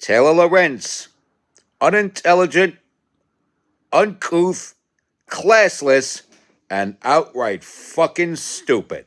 Taylor Lorenz, unintelligent, uncouth, classless, and outright fucking stupid.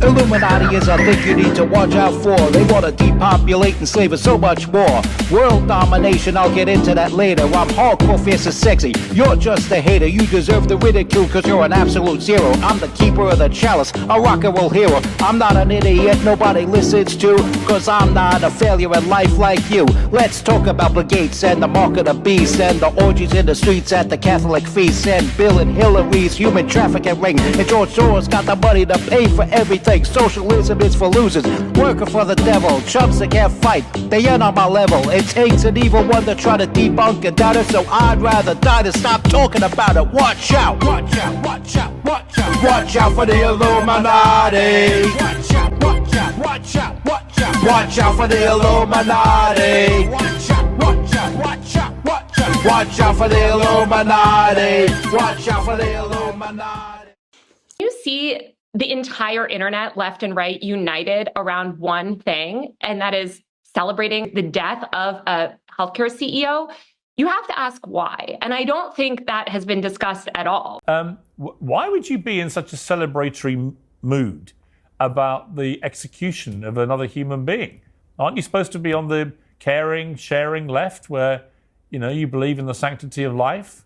Illuminati is a thing you need to watch out for. They want to depopulate and slave us so much more. World domination, I'll get into that later. I'm hardcore, fierce and sexy. You're just a hater. You deserve the ridicule because you're an absolute zero. I'm the keeper of the chalice, a rock and roll hero. I'm not an idiot nobody listens to, because I'm not a failure in life like you. Let's talk about Bill Gates and the mark of the beast and the orgies in the streets at the Catholic feasts and Bill and Hillary's human trafficking ring. And George Soros got the money to pay for everything. Socialism is for losers, working for the devil, chumps that can't fight, they ain't on my level. It takes an evil one to try to debunk and doubt it, so I'd rather die than stop talking about it. Watch out, watch out, watch out, watch out, watch out for the Illuminati. Watch out, watch out, watch out, watch out, watch out for the Illuminati. Watch out, watch out, watch out, watch out, watch out for the Illuminati. Watch out for the Illuminati. You see the entire internet, left and right, united around one thing, and that is celebrating the death of a healthcare CEO. You have to ask why. And I don't think that has been discussed at all. Why would you be in such a celebratory mood about the execution of another human being? Aren't you supposed to be on the caring, sharing left where, you believe in the sanctity of life?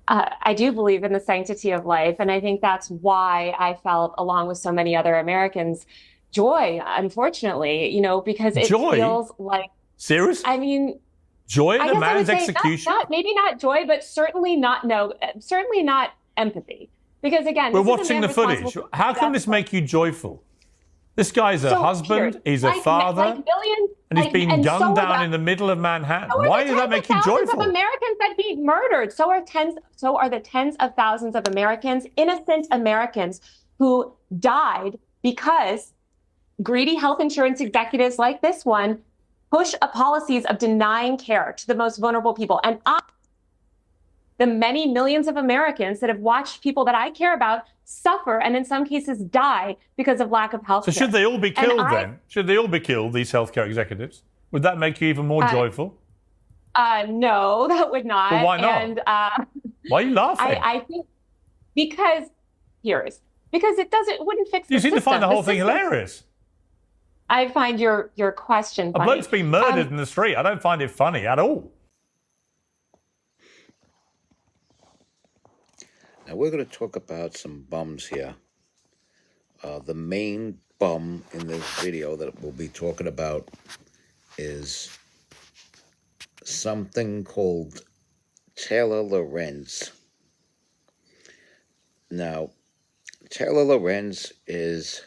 I do believe in the sanctity of life. And I think that's why I felt, along with so many other Americans, joy, unfortunately, because it feels like... Serious? I mean... Joy in a man's execution? Maybe not joy, but certainly not empathy. Because again, we're watching the footage. How can this make you joyful? This guy's a husband, he's a father, and he's being gunned down in the middle of Manhattan. Why does that make you joyful? Of Americans that he murdered. So are the tens of thousands of Americans, innocent Americans, who died because greedy health insurance executives like this one push policies of denying care to the most vulnerable people. And the many millions of Americans that have watched people that I care about suffer and in some cases die because of lack of health care. So should they all be killed then? Should they all be killed, these healthcare executives? Would that make you even more joyful? No, that would not. But why not? And, why are you laughing? I think because it wouldn't fix the system. You seem to find the whole thing hilarious. I find your question funny. A bloke's been murdered in the street. I don't find it funny at all. Now we're going to talk about some bums here. The main bum in this video that we'll be talking about is something called Taylor Lorenz. Now, Taylor Lorenz is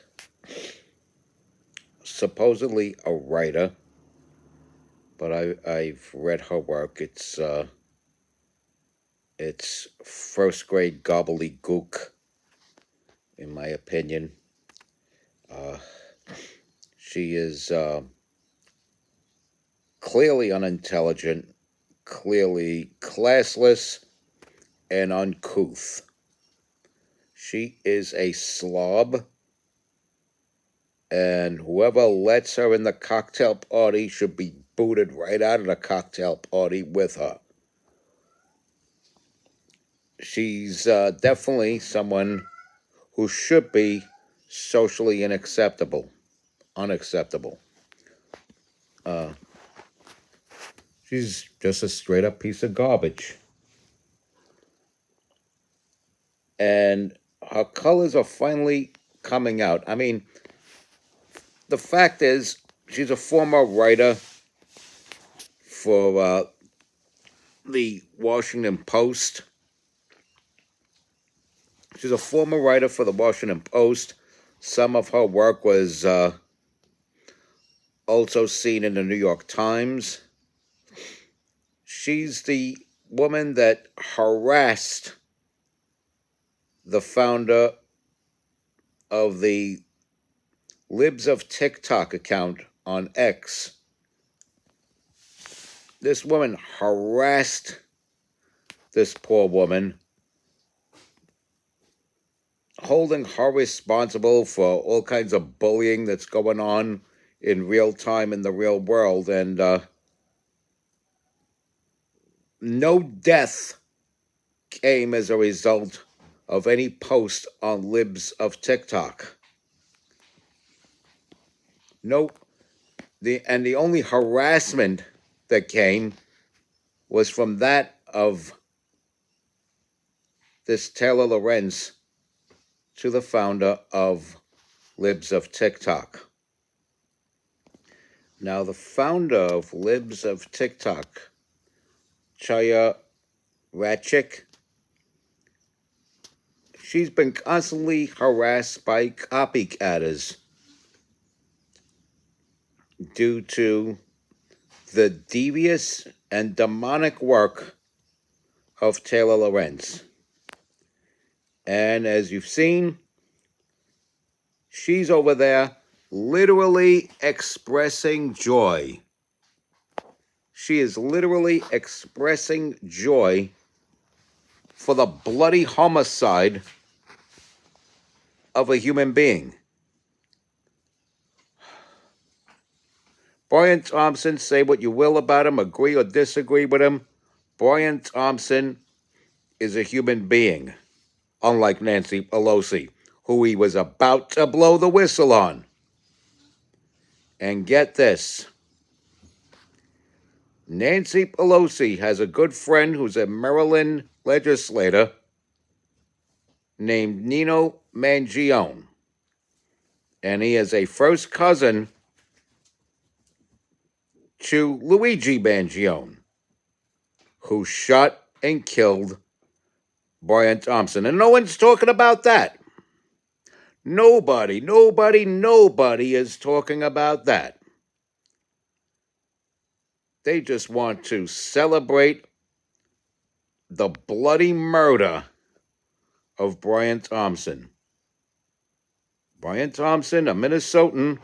supposedly a writer, but I've read her work. It's first grade gobbledygook, in my opinion. She is clearly unintelligent, clearly classless, and uncouth. She is a slob, and whoever lets her in the cocktail party should be booted right out of the cocktail party with her. She's definitely someone who should be socially unacceptable. She's just a straight up piece of garbage. And her colors are finally coming out. I mean, the fact is, she's a former writer for the Washington Post. She's a former writer for the Washington Post. Some of her work was also seen in the New York Times. She's the woman that harassed the founder of the Libs of TikTok account on X. This woman harassed this poor woman holding her responsible for all kinds of bullying that's going on in real time in the real world, and no death came as a result of any post on Libs of TikTok. No, the only harassment that came was from that of this Taylor Lorenz to the founder of Libs of TikTok. Now, the founder of Libs of TikTok, Chaya Ratchik, she's been constantly harassed by copycatters due to the devious and demonic work of Taylor Lorenz. And as you've seen, she's over there literally expressing joy. She is literally expressing joy for the bloody homicide of a human being. Brian Thompson, say what you will about him, agree or disagree with him. Brian Thompson is a human being, unlike Nancy Pelosi, who he was about to blow the whistle on. And get this, Nancy Pelosi has a good friend who's a Maryland legislator named Nino Mangione. And he is a first cousin to Luigi Mangione, who shot and killed Brian Thompson. And no one's talking about that. Nobody is talking about that. They just want to celebrate the bloody murder of Brian Thompson. Brian Thompson, a Minnesotan,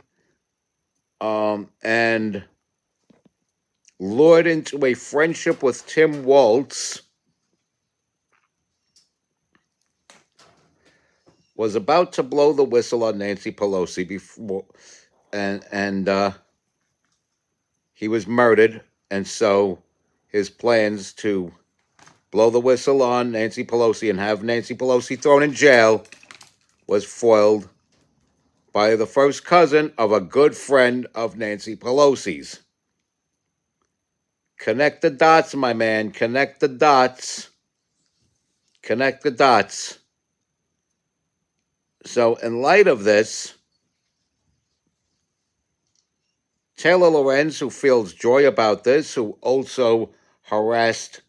and lured into a friendship with Tim Waltz, was about to blow the whistle on Nancy Pelosi before, and he was murdered, and so his plans to blow the whistle on Nancy Pelosi and have Nancy Pelosi thrown in jail was foiled by the first cousin of a good friend of Nancy Pelosi's. Connect the dots, my man. Connect the dots. Connect the dots. So, in light of this, Taylor Lorenz, who feels joy about this, who also harassed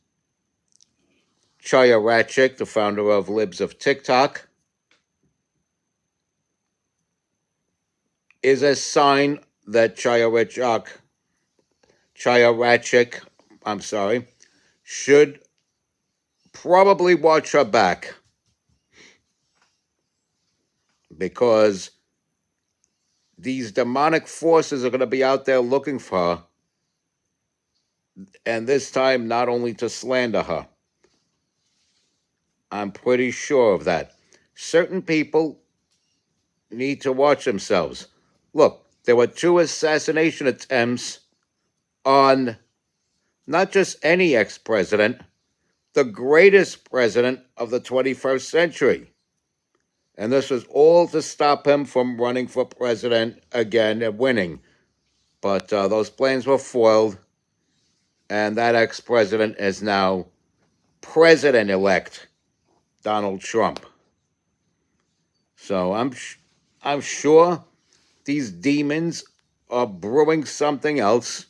Chaya Ratchik, the founder of Libs of TikTok, is a sign that Chaya Ratchik, should probably watch her back, because these demonic forces are going to be out there looking for her, and this time not only to slander her. I'm pretty sure of that. Certain people need to watch themselves. Look, there were 2 assassination attempts on not just any ex-president, the greatest president of the 21st century. And this was all to stop him from running for president again and winning. But those plans were foiled, and that ex-president is now President-elect Donald Trump. So I'm sure these demons are brewing something else.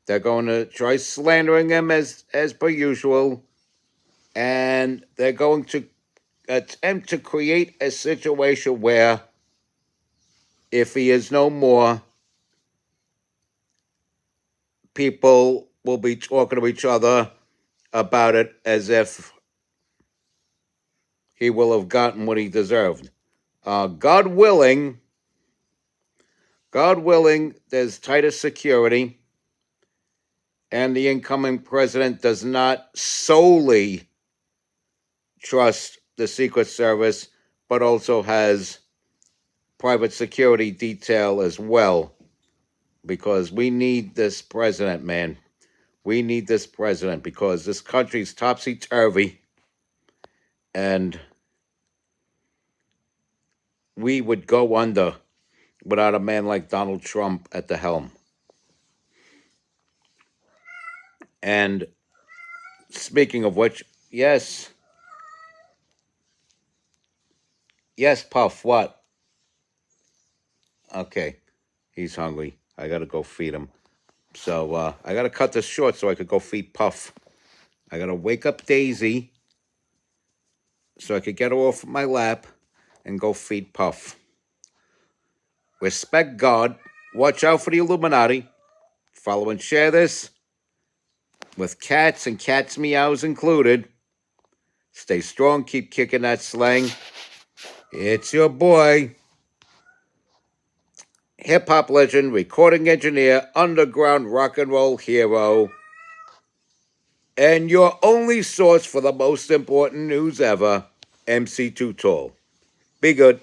They're going to try slandering him as per usual, and they're going to attempt to create a situation where, if he is no more, people will be talking to each other about it as if he will have gotten what he deserved. God willing, there's tighter security, and the incoming president does not solely trust the Secret Service, but also has private security detail as well, because we need this president, man. We need this president because this country's topsy-turvy, and we would go under without a man like Donald Trump at the helm. And speaking of which, yes, Puff, what? Okay, he's hungry. I gotta go feed him. So I gotta cut this short so I could go feed Puff. I gotta wake up Daisy so I could get her off my lap and go feed Puff. Respect God. Watch out for the Illuminati. Follow and share this with cats and cats' meows included. Stay strong. Keep kicking that slang. It's your boy, hip-hop legend, recording engineer, underground rock and roll hero, and your only source for the most important news ever, MC Too Tall. Be good.